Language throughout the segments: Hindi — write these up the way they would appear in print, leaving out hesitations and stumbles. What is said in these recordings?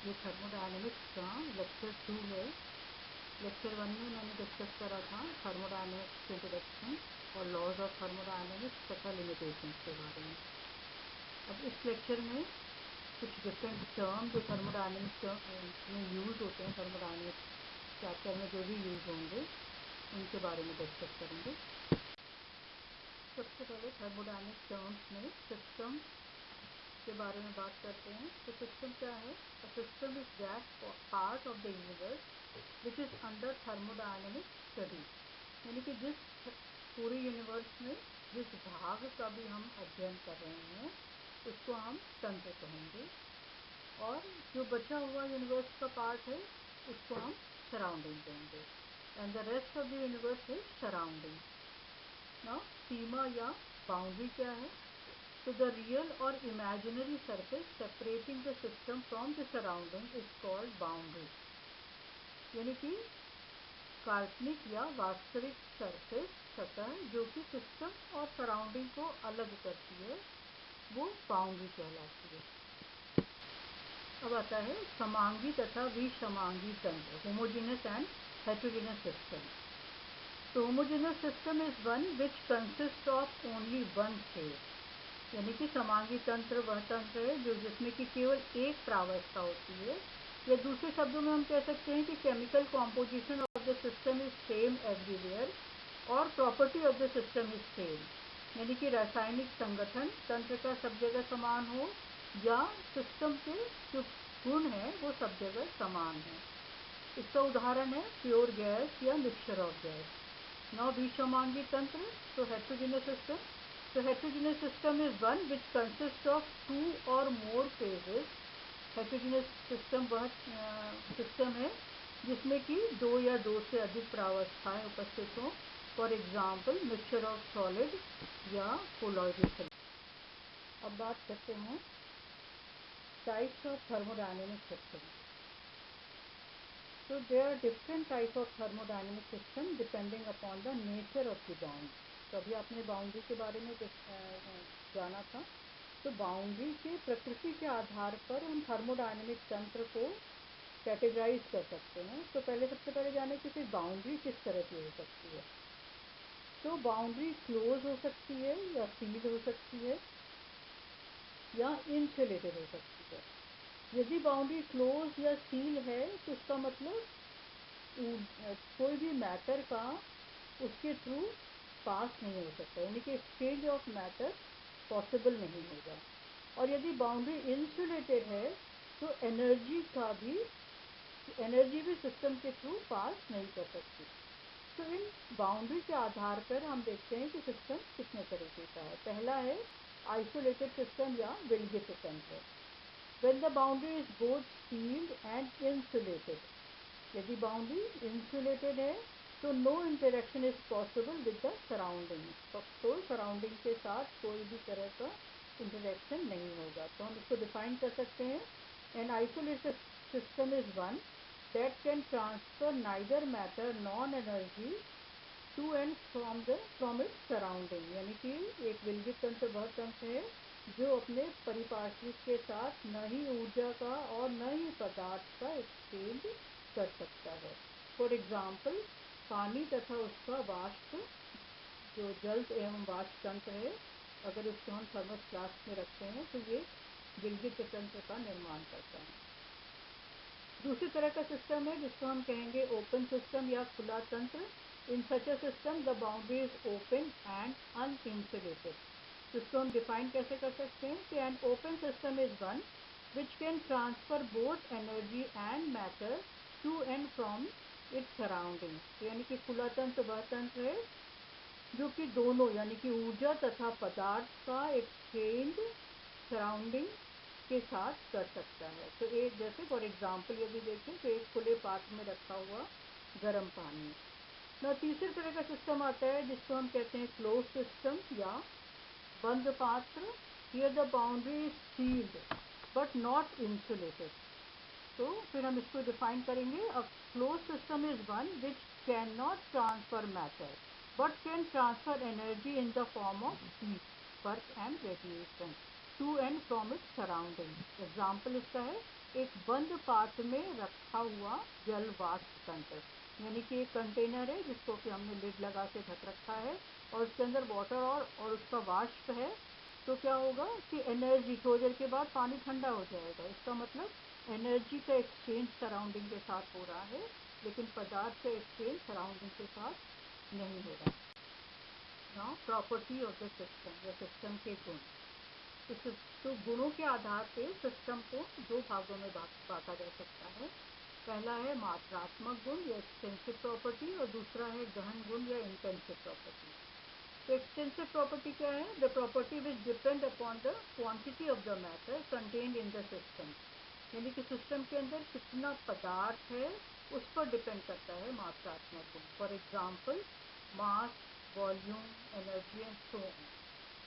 ये थर्मोडायनेमिक्स का लेक्चर 2 है। लेक्चर 1 में मैंने डिस्कस करा था थर्मोडायनेमिक्स इंट्रोडक्शन और लॉज ऑफ थर्मोडायनेमिक्स तथा लिमिटेशंस के बारे में। अब इस लेक्चर में कुछ डिफरेंट टर्म जो थर्मोडायनेमिक्स में यूज़ होते हैं, थर्मोडायनेमिक्स चैप्टर में जो भी यूज़ होंगे उनके बारे में डिस्कस करेंगे। सबसे पहले थर्मोडायनेमिक टर्म्स में सिस्टम के बारे में बात करते हैं। तो सिस्टम क्या है? A system is that part of the universe which is under thermodynamic study, यानी कि जिस पूरे यूनिवर्स में जिस भाग का भी हम अध्ययन कर रहे हैं उसको हम तंत्र कहेंगे, और जो बचा हुआ यूनिवर्स का पार्ट है उसको हम सराउंडिंग कहेंगे। And the rest of the universe is surrounding. Now सीमा या बाउंड्री क्या है? So the real or imaginary surface separating the system from the surrounding is called boundary, यानी कि काल्पनिक या वास्तविक सरफेस सतह जो कि सिस्टम और सराउंडिंग को अलग करती है वो बाउंड्री कहलाती है। अब आता है समांगी तथा विसमांगी तंत्र, होमोजेनस एंड हेटेरोजेनस सिस्टम। तो homogeneous system is one which consist of only one phase, यानी कि समांगी तंत्र वह तंत्र है जो जिसमें कि केवल एक प्रावस्था होती है, या दूसरे शब्दों में हम कह सकते हैं कि chemical composition of the system is same everywhere और property of the system is same, यानी कि रासायनिक संगठन तंत्र का सब जगह समान हो या सिस्टम के जो गुण हैं वो सब जगह समान है। इसका उदाहरण है प्योर गैस या मिक्सचर ऑफ गैस। नाउ विसमांगी तंत्र, तो heterogeneous system. So heterogeneous system is one which consists of two or more phases. Heterogeneous system वह सिस्टम है जिसमें कि दो या दो से अधिक प्रावस्थाएं उपस्थित हों। For example mixture of solid या कोलॉइडल सॉलिड। अब बात करते हैं types of thermodynamic system. So there are different types of thermodynamic system depending upon the nature of the boundary. तो अभी आपने बाउंड्री के बारे में जाना था। तो बाउंड्री के प्रकृति के आधार पर हम थर्मोडायनेमिक तंत्र को कैटेगराइज कर सकते हैं। तो सबसे पहले जाने कि फिर बाउंड्री किस तरह की हो सकती है। तो बाउंड्री क्लोज हो सकती है या सील हो सकती है या इंसुलेटेड हो सकती है। यदि बाउंड्री क्लोज या सील है तो उसका मतलब कोई भी मैटर का उसके थ्रू पास नहीं हो सकता, यानी कि एक्सचेंज ऑफ मैटर पॉसिबल नहीं होगा। और यदि बाउंड्री इंसुलेटेड है तो एनर्जी भी सिस्टम के थ्रू पास नहीं कर सकती। तो इन बाउंड्री के आधार पर हम देखते हैं कि सिस्टम कितने तरीके का है। पहला है आइसोलेटेड सिस्टम या विलगित तंत्र। When the boundary is both sealed and insulated, यदि बाउंड्री इंसुलेटेड है तो no interaction is possible with the surrounding, तो सराउंडिंग के साथ कोई भी तरह का इंटरेक्शन नहीं होगा। तो हम इसको डिफाइन कर सकते हैं, an isolated system is one that can transfer neither matter nor energy to and from its surrounding, यानी कि एक विलगित तंत्र वह तंत्र है जो अपने परिपार्श्विक के साथ न ही ऊर्जा का और न ही पदार्थ का एक्सचेंज कर सकता है। फॉर एग्जाम्पल पानी तथा उसका वाष्प, जो जल एवं वाष्प तंत्र है, अगर उसको हम थर्मस फ्लास्क में रखते हैं तो ये विलगित तंत्र का निर्माण करता है। दूसरी तरह का सिस्टम है जिसको हम कहेंगे ओपन सिस्टम या खुला तंत्र। In such a system the boundary is open and uninsulated. जिसको हम डिफाइन कैसे कर सकते हैं कि an open system is one which can transfer both energy and matter to and from its surrounding, यानी कि खुला तंत्र वह तंत्र है जो कि दोनों यानी कि ऊर्जा तथा पदार्थ का एक्सचेंज सराउंडिंग के साथ कर सकता है। तो एक जैसे फॉर एग्जाम्पल यदि देखें तो एक खुले पात्र में रखा हुआ गर्म पानी। ना तीसरे तरह का सिस्टम आता है जिसको हम कहते हैं क्लोज सिस्टम या बंद पात्र। Here the boundary is sealed but not insulated. तो फिर हम इसको डिफाइन करेंगे, a close system is one which can not transfer matter but can transfer energy in the form of heat work and radiation to and from its surrounding. Example इसका है एक बंद पात्र में रखा हुआ जल वाष्प तंत्र, यानी कि एक कंटेनर है जिसको कि हमने लिड लगा के ढक रखा है और उसके अंदर वाटर और उसका वाष्प है। तो क्या होगा कि एनर्जी थोड़ी देर के बाद पानी ठंडा हो जाएगा। इसका मतलब एनर्जी का एक्सचेंज सराउंडिंग के साथ हो रहा है, लेकिन पदार्थ का एक्सचेंज सराउंडिंग के साथ नहीं हो रहा। Now property of the system या सिस्टम के गुण। तो गुणों के आधार पे सिस्टम को दो भागों में बांटा जा सकता है। पहला है मात्रात्मक गुण या एक्सटेंसिव प्रॉपर्टी और दूसरा है गहन गुण या इंटेंसिव प्रॉपर्टी। तो एक्सटेंसिव प्रॉपर्टी क्या है? The property which depend upon the quantity of the matter contained in the system, यानी कि सिस्टम के अंदर कितना पदार्थ है उस पर डिपेंड करता है मात्रात्मक गुण। For example mass, volume, energy and so on,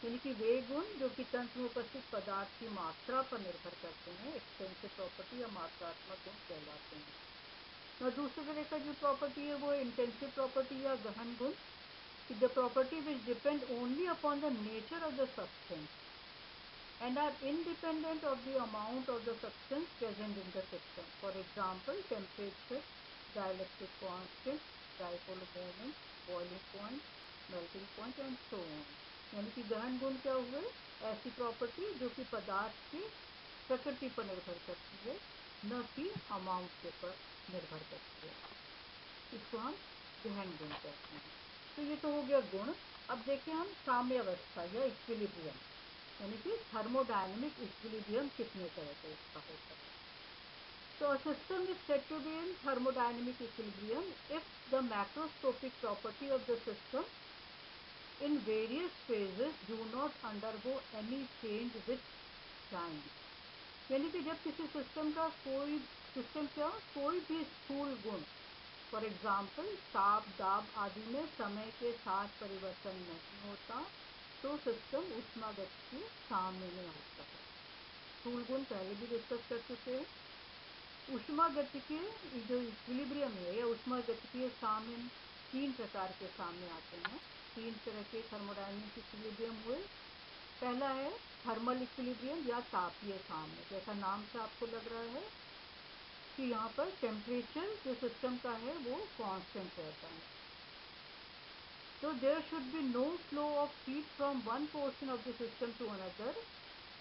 यानी कि वे गुण जो कि तंत्र में उपस्थित पदार्थ की मात्रा पर निर्भर करते हैं एक्सटेंसिव प्रॉपर्टी या मात्रात्मक गुण कहलाते हैं। और दूसरे तरह का जो प्रॉपर्टी है वो इंटेंसिव प्रॉपर्टी या गहन गुण। The property which depend only upon the nature of the substance and are independent of the amount of the substance present in the system. For example, temperature, dielectric constant, dipole moment, boiling point, melting point and so on. यानी कि गहन गुण क्या हुए? ऐसी प्रॉपर्टी जो कि पदार्थ की प्रकृति पर निर्भर करती है, न कि अमाउंट के पर निर्भर करती है। इसको हम गहन गुण कहते हैं। तो ये तो हो गया गुण। अब देखिए हम साम्यावस्था या इक्विलिब्रियम, यानी कि थर्मोडायनेमिक इक्विलिब्रियम कितने तरह का इसका होता है। So a system is said to be in thermodynamic equilibrium if the macroscopic property of the system in various phases do not undergo any change with time. यानी कि जब किसी सिस्टम का कोई भी स्थूल गुण, फॉर एग्जाम्पल ताप, दाब आदि में समय के साथ परिवर्तन नहीं होता तो सिस्टम ऊष्मागतिकीय साम्य में होता है। स्थूल गुण पहले भी डिस्कस कर चुके हैं। ऊष्मागतिकीय जो इक्विलिब्रियम है या ऊष्मागतिकीय साम्य तीन प्रकार के साम्य आते हैं। तीन तरह के थर्मोडायनेमिक इक्विलिब्रियम हुए। पहला है थर्मल इक्विलिब्रियम या तापीय साम्य। जैसा नाम से आपको लग रहा है कि यहाँ पर टेम्परेचर जो सिस्टम का है वो कांस्टेंट रहता है। So there should be no flow of heat from one portion of the system to another,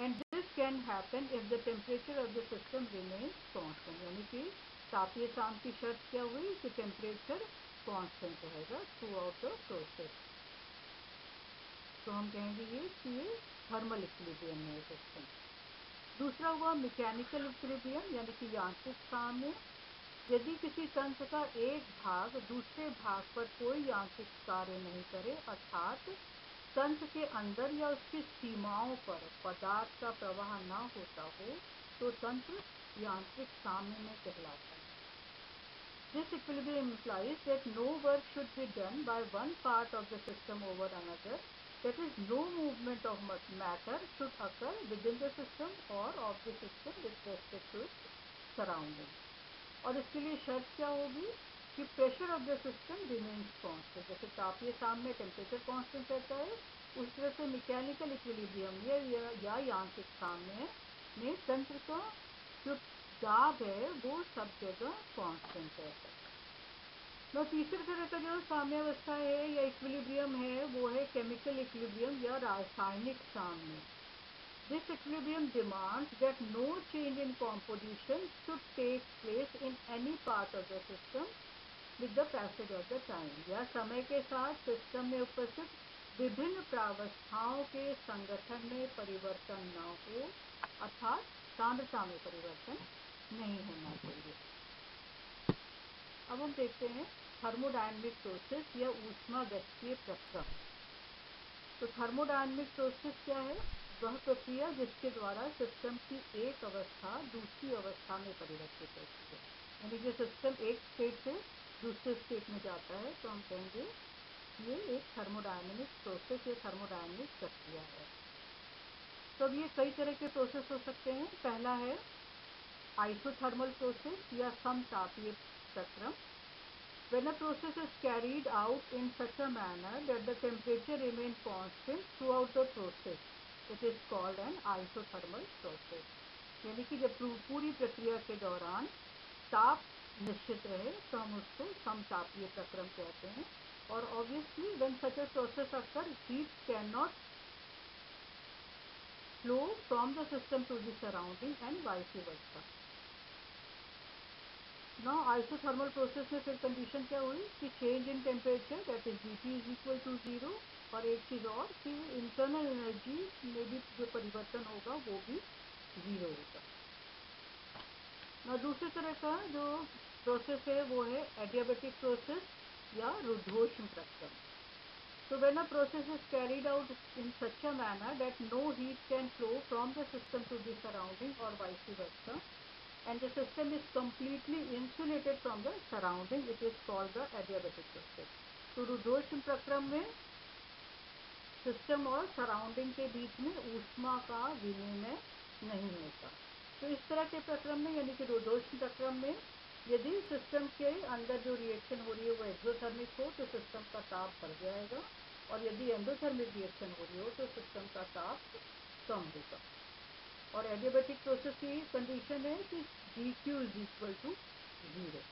and this can happen if the temperature of the system remains constant. यानी कि तापीय साम्य की शर्त क्या हुई कि टेम्परेचर कांस्टेंट रहेगा थ्रू आउट द प्रोसेस। तो हम कहेंगे ये कि ये थर्मल इक्विलिब्रियम है सिस्टम। दूसरा हुआ मैकेनिकल इक्विलिब्रियम यानी कि यांत्रिक साम्य। यदि किसी तंत्र का एक भाग दूसरे भाग पर कोई यांत्रिक कार्य नहीं करे, अर्थात तंत्र के अंदर या उसकी सीमाओं पर पदार्थ का प्रवाह न होता हो, तो तंत्र यांत्रिक साम्य में कहलाता है। This equilibrium implies that no work should be done by one part of the system over another. That is, no movement of matter should occur within the system or of the system with respect to its surroundings. और इसके लिए शर्त क्या होगी कि pressure of the system remains constant. जैसे तापीय साम्य में टेम्परेचर कांस्टेंट रहता है, उस तरह से मैकेनिकल इक्विलिब्रियम या यांत्रिक साम्य में तंत्र का जो दाब है वो सब जगह कांस्टेंट रहता है। तो तीसरे तरह का जो साम्यावस्था है या इक्विलिब्रियम है वो है केमिकल इक्विलिब्रियम या रासायनिक साम्य। This equilibrium demands that no change in composition should take place in any part of the system with the passage of the time, या समय के साथ सिस्टम में उपस्थित विभिन्न प्रावस्थाओं के संगठन में परिवर्तन न हो, अर्थात सांद्रता में परिवर्तन नहीं होना चाहिए। अब हम देखते हैं थर्मोडायनेमिक प्रोसेस या ऊष्मागतिकीय प्रक्रम। तो थर्मोडायनेमिक प्रोसेस क्या है? वह प्रक्रिया जिसके द्वारा सिस्टम की एक अवस्था दूसरी अवस्था में परिवर्तित होती है। यानी कि सिस्टम एक स्टेट से दूसरे स्टेट में जाता है तो हम कहेंगे ये एक थर्मोडायनेमिक प्रोसेस या थर्मोडायनेमिक प्रक्रिया है। तो अब ये कई तरह के प्रोसेस हो सकते हैं। पहला है आइसोथर्मल प्रोसेस या समतापीय प्रक्रम। When a process is carried out in such a manner that the temperature remains constant throughout the process, it is called an isothermal process. यानी कि जब पूरी प्रक्रिया के दौरान ताप निश्चित रहे तो हम उसको समतापीय प्रक्रम कहते हैं। और obviously when such a process occur, heat can not flow from the system to the surrounding and vice versa. Now isothermal process में फिर कंडीशन क्या हुई कि change in temperature that is Vt is equal to 0, और एक चीज़ और कि इंटरनल एनर्जी में भी जो परिवर्तन होगा वो भी 0 होगा। ना दूसरी तरह का जो प्रोसेस है वो है एडियाबेटिक प्रोसेस या रुद्धोष्म प्रक्रम। So when a process is carried out in such a manner that no heat can flow from the system to the surrounding or vice versa, and the system is completely insulated from the surrounding, it is called the adiabatic process. तो रुद्धोष्म प्रक्रम में सिस्टम और सराउंडिंग के बीच में ऊष्मा का विनिमय नहीं होता। तो इस तरह के प्रक्रम में यानी कि रुद्धोष्म प्रक्रम में यदि सिस्टम के अंदर जो रिएक्शन हो रही है वो एक्सोथर्मिक हो तो सिस्टम का ताप बढ़ जाएगा, और यदि एंडोथर्मिक रिएक्शन हो रही हो तो सिस्टम का ताप कम होगा। और एडियाबेटिक प्रोसेस की कंडीशन है कि dq is equal to 0।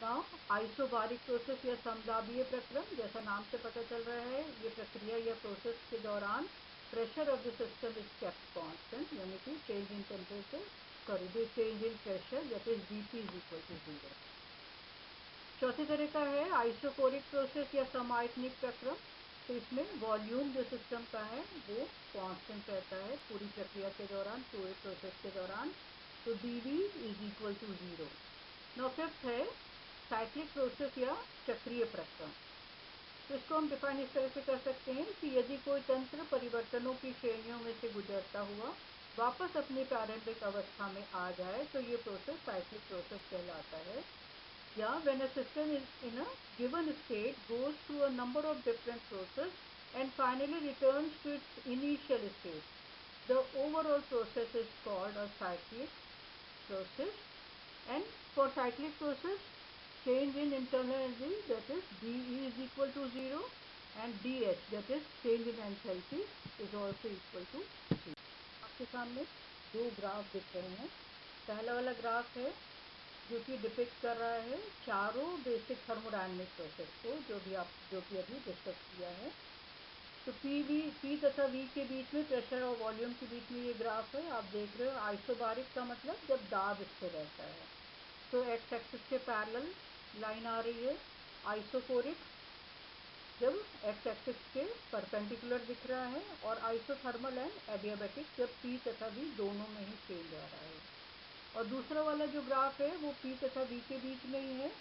Now isobaric process या समदाबीय प्रक्रम, जैसा नाम से पता चल रहा है ये प्रक्रिया या प्रोसेस के दौरान pressure of the system is kept constant, यानी कि change in temperature sorry change in pressure that is Vp is equal to 0। चौथी तरह का है आइसोकोरिक प्रोसेस या समायतनिक प्रक्रम। तो इसमें वॉल्यूम जो सिस्टम का है वो कांस्टेंट रहता है पूरी प्रक्रिया के दौरान, पूरे प्रोसेस के दौरान। तो dV is equal to 0। Now fifth है साइक्लिक प्रोसेस या चक्रीय प्रक्रम। तो इसको हम डिफाइन इस तरह से कर सकते हैं कि यदि कोई तंत्र परिवर्तनों की श्रेणियों में से गुजरता हुआ वापस अपनी प्रारंभिक अवस्था में आ जाए तो ये प्रोसेस साइक्लिक प्रोसेस कहलाता है। या when a system is in a given state goes through a number of different processes and finally returns to its initial state, the overall process is called a cyclic process. And for cyclic process, change in internal energy that is dE is equal to 0 and dH that is change in enthalpy is also equal to 0। आपके सामने दो ग्राफ दिख रहे हैं। पहला वाला ग्राफ है जो कि डिपिक्ट कर रहा है चारों बेसिक थर्मोडायनेमिक प्रोसेस को जो कि अभी डिस्कस किया है। तो P तथा V के बीच में प्रेशर और वॉल्यूम के बीच में ये ग्राफ है। आप देख रहे हो आइसोबारिक का मतलब जब दाब स्थिर रहता है। तो एक्स एक्सिस के पैरेलल लाइन आ रही है। आइसोकोरिक जब एक्स एक्सिस के परपेंडिकुलर दिख रहा है, और आइसोथर्मल एंड एडियाबेटिक जब P तथा V दोनों में ही चेंज आ रहा है। और दूसरा वाला जो ग्राफ है वो P तथा V के बीच में ही है,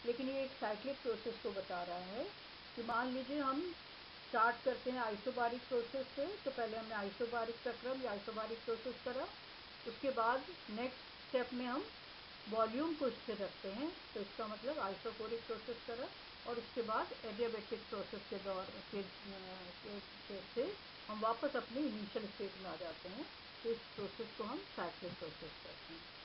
लेकिन ये एक साइक्लिक प्रोसेस को बता रहा है कि मान लीजिए हम स्टार्ट करते हैं आइसोबारिक प्रोसेस से। तो पहले हमने आइसोबारिक प्रक्रम या आइसोबारिक प्रोसेस करा, उसके बाद नेक्स्ट स्टेप में हम वॉल्यूम को स्थिर रखते हैं तो इसका मतलब आइसोकोरिक प्रोसेस करा, और उसके बाद एडियाबेटिक प्रोसेस के से हम वापस अपनी इनिशियल स्टेट में आ जाते हैं। तो इस प्रोसेस को हम साइक्लिक प्रोसेस कहते हैं।